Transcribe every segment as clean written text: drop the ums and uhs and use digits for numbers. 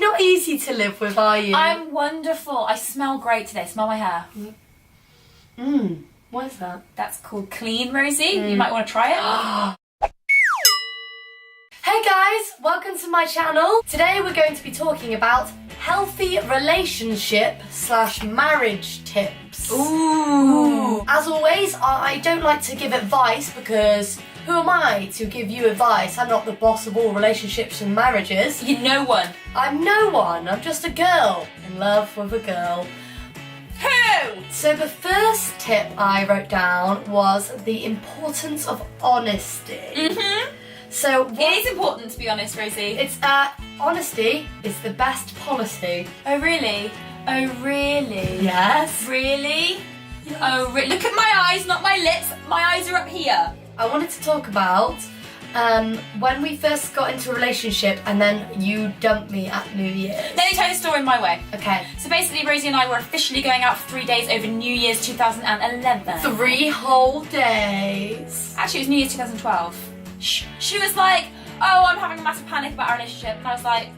not easy to live with, are you? I'm wonderful. I smell great today. Smell my hair. What is that? That's called clean, Rosie. You might want to try it. Hey guys, welcome to my channel. Today we're going to be talking about healthy relationship / marriage tips. Ooh. As always, I don't like to give advice because who am I to give you advice? I'm not the boss of all relationships and marriages. You're no one. I'm no one. I'm just a girl in love with a girl. Who? So the first tip I wrote down was the importance of honesty. So It is important, to be honest, Rosie. it's honesty is the best policy. Oh, really? Oh, really? Yes. Really? Oh, look at my eyes, not my lips. My eyes are up here. I wanted to talk about when we first got into a relationship and then you dumped me at New Year's. Let me tell you the story my way. Okay. So basically, Rosie and I were officially going out for 3 days over New Year's 2011. 3 whole days. Actually, it was New Year's 2012. She was like, oh, I'm having a massive panic about our relationship. And I was like,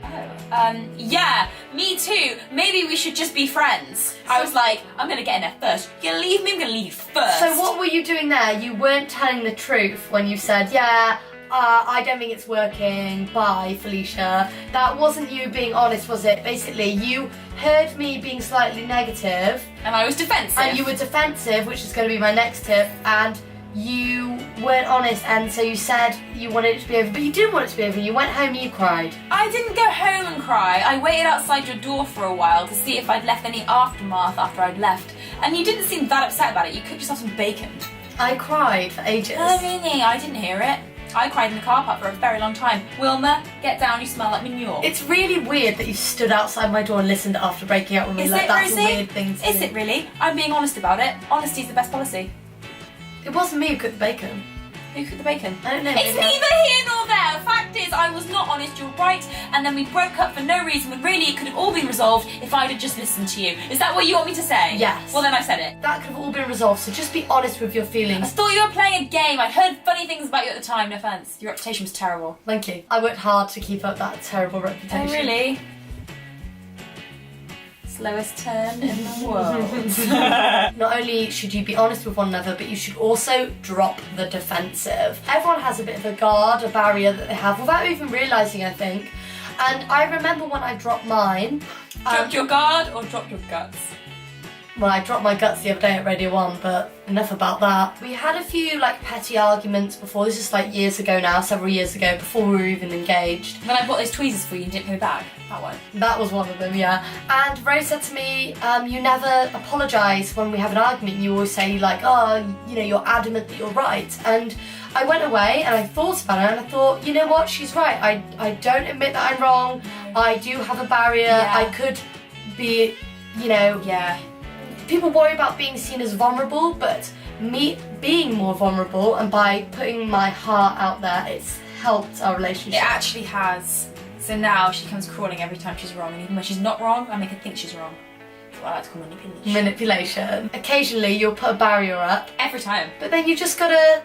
oh, yeah, me too. Maybe we should just be friends. I was like, I'm going to get in there first. You're going to leave me? I'm going to leave you first. So what were you doing there? You weren't telling the truth when you said, yeah, I don't think it's working, bye Felicia. That wasn't you being honest, was it? Basically, you heard me being slightly negative. And I was defensive. And you were defensive, which is going to be my next tip, and you weren't honest, and so you said you wanted it to be over, but you didn't want it to be over. You went home and you cried. I didn't go home and cry. I waited outside your door for a while to see if I'd left any aftermath after I'd left. And you didn't seem that upset about it. You cooked yourself some bacon. I cried for ages. Oh, really? I didn't hear it. I cried in the car park for a very long time. Wilma, get down, you smell like manure. It's really weird that you stood outside my door and listened after breaking up with me. Is Like, it, that's Rosie? a weird thing to do. Is it really? I'm being honest about it. Honesty's the best policy. It wasn't me who cooked the bacon. Who cooked the bacon? I don't know. It's maybe neither here nor there. The fact is, I was not honest, you're right, and then we broke up for no reason, when really it could have all been resolved if I'd have just listened to you. Is that what you want me to say? Yes. Well, then I said it. That could have all been resolved, so just be honest with your I feelings. thought you were playing a game. I'd heard funny things about you at the time, no offence. Your reputation was terrible. Thank you. I worked hard to keep up that terrible reputation. Oh, really? Slowest turn in the world. Not only should you be honest with one another, but you should also drop the defensive. Everyone has a bit of a guard, a barrier that they have without even realising, I think. And I remember when I dropped mine. Dropped your guard or dropped your guts? Well, I dropped my guts the other day at Radio 1, but enough about that. We had a few petty arguments before. This is years ago now, several years ago, before we were even engaged. When I bought those tweezers for you and didn't pay back. That one. That was one of them, yeah. And Rose said to me, you never apologise when we have an argument. You always say you're adamant that you're right. And I went away and I thought about it and I thought, you know what, she's right. I don't admit that I'm wrong. I do have a barrier. Yeah. I could be, Yeah. People worry about being seen as vulnerable, but me being more vulnerable and by putting my heart out there, it's helped our relationship. It actually has. So now she comes crawling every time she's wrong, and even when she's not wrong, I make her think she's wrong. That's what I like to call manipulation. Manipulation. Occasionally you'll put a barrier up, Every time. but then you just gotta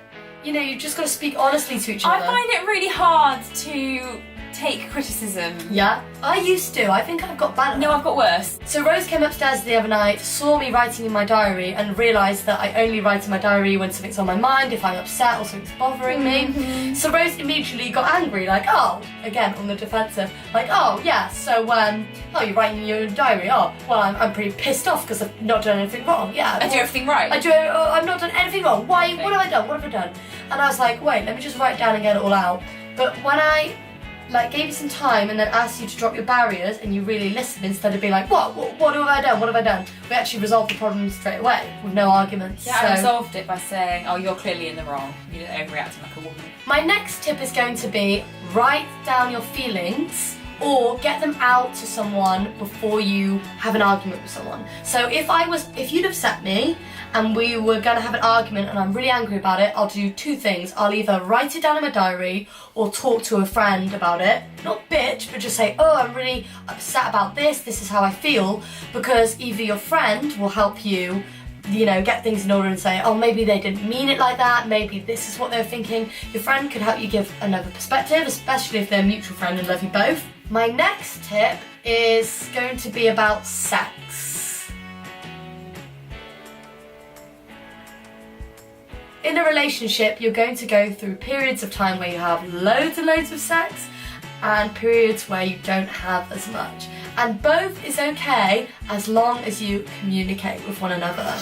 speak honestly to each other. I find it really hard to take criticism. Yeah? I used to. I think I've got better. No, I've got worse. So Rose came upstairs the other night, saw me writing in my diary and realised that I only write in my diary when something's on my mind, if I'm upset or something's bothering me. So Rose immediately got angry, again on the defensive, yeah, so you're writing in your diary, well I'm pretty pissed off because I've not done anything wrong, yeah. I do everything right. I've not done anything wrong, why, what have I done? And I was like, wait, let me just write it down and get it all out. But when I gave you some time and then asked you to drop your barriers and you really listened instead of being like, what have I done? We actually resolved the problem straight away with no arguments. Yeah, I resolved it by saying, oh, you're clearly in the wrong. You're overreacting like a woman. My next tip is going to be write down your feelings or get them out to someone before you have an argument with someone. So if you'd upset me and we were going to have an argument and I'm really angry about it, I'll do 2 things. I'll either write it down in my diary or talk to a friend about it. Not bitch, but just say, oh, I'm really upset about this is how I feel, because either your friend will help you get things in order and say, oh, maybe they didn't mean it like that, maybe this is what they're thinking. Your friend could help you give another perspective, especially if they're a mutual friend and love you both. My next tip is going to be about sex. In a relationship, you're going to go through periods of time where you have loads and loads of sex and periods where you don't have as much. And both is okay as long as you communicate with one another.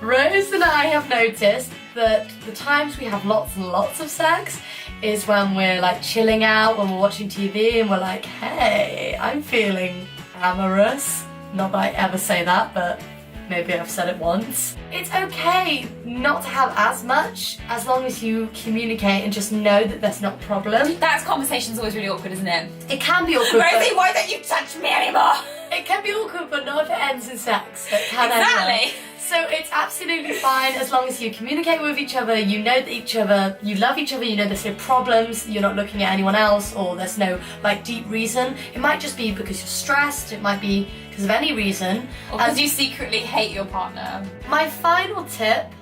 Rose and I have noticed that the times we have lots and lots of sex is when we're like chilling out, when we're watching TV and we're like, hey, I'm feeling amorous. Not that I ever say that, but maybe I've said it once. It's okay not to have as much as long as you communicate and just know that there's not a problem. That conversation's always really awkward, isn't it? It can be awkward. Rosie, why don't you touch me anymore? It can be awkward, but not if it ends in sex. It can Exactly. Anyway. So it's absolutely fine as long as you communicate with each other, you know that each other, you love each other, you know there's no problems, you're not looking at anyone else, or there's no like deep reason. It might just be because you're stressed, it might be because of any reason. Or because you secretly hate your partner. My final tip,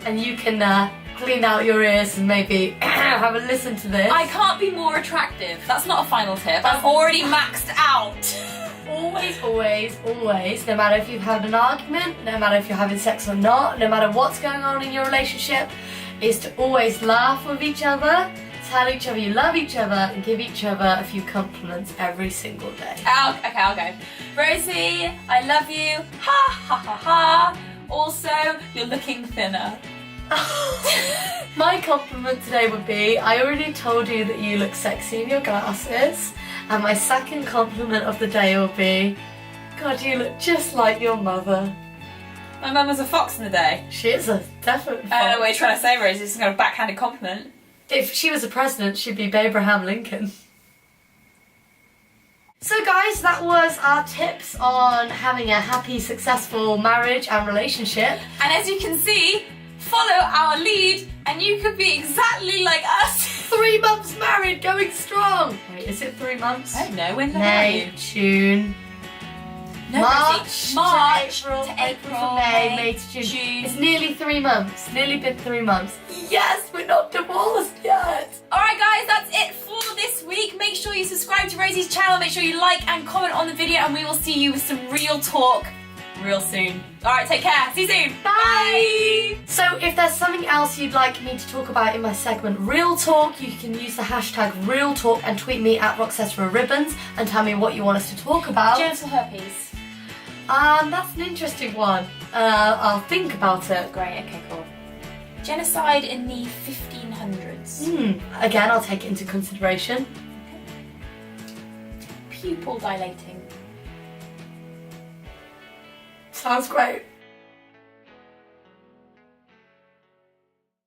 and you can clean out your ears and maybe have a listen to this. I can't be more attractive. That's not a final tip. I'm already maxed out. Always, always, always, no matter if you've had an argument, no matter if you're having sex or not, no matter what's going on in your relationship, is to always laugh with each other, tell each other you love each other, and give each other a few compliments every single day. Okay, I'll go. Rosie, I love you. Ha ha ha ha. Also, you're looking thinner. My compliment today would be, I already told you that you look sexy in your glasses. And my second compliment of the day will be, God, you look just like your mother. My mum was a fox in the day. She is a definite fox. I don't know what you're trying to say, Rosie. It's kind of a backhanded compliment. If she was a president, she'd be Abraham Lincoln. So guys, that was our tips on having a happy, successful marriage and relationship. And as you can see, follow our lead and you could be exactly like us. 3 months married, going strong. Wait, is it 3 months? I don't know, when May, June, no, March to April to May to June. It's nearly 3 months. Nearly been 3 months. Yes, we're not divorced yet. Alright guys, that's it for this week. Make sure you subscribe to Rosie's channel. Make sure you like and comment on the video and we will see you with some real talk real soon. Alright, take care. See you soon. Bye. So if there's something else you'd like me to talk about in my segment Real Talk, you can use the hashtag Real Talk and tweet me at RoxettaRibbons and tell me what you want us to talk about. Genital herpes. That's an interesting one. I'll think about it. Great, okay, cool. Genocide in the 1500s. Again, I'll take it into consideration. Pupil dilating. Sounds great.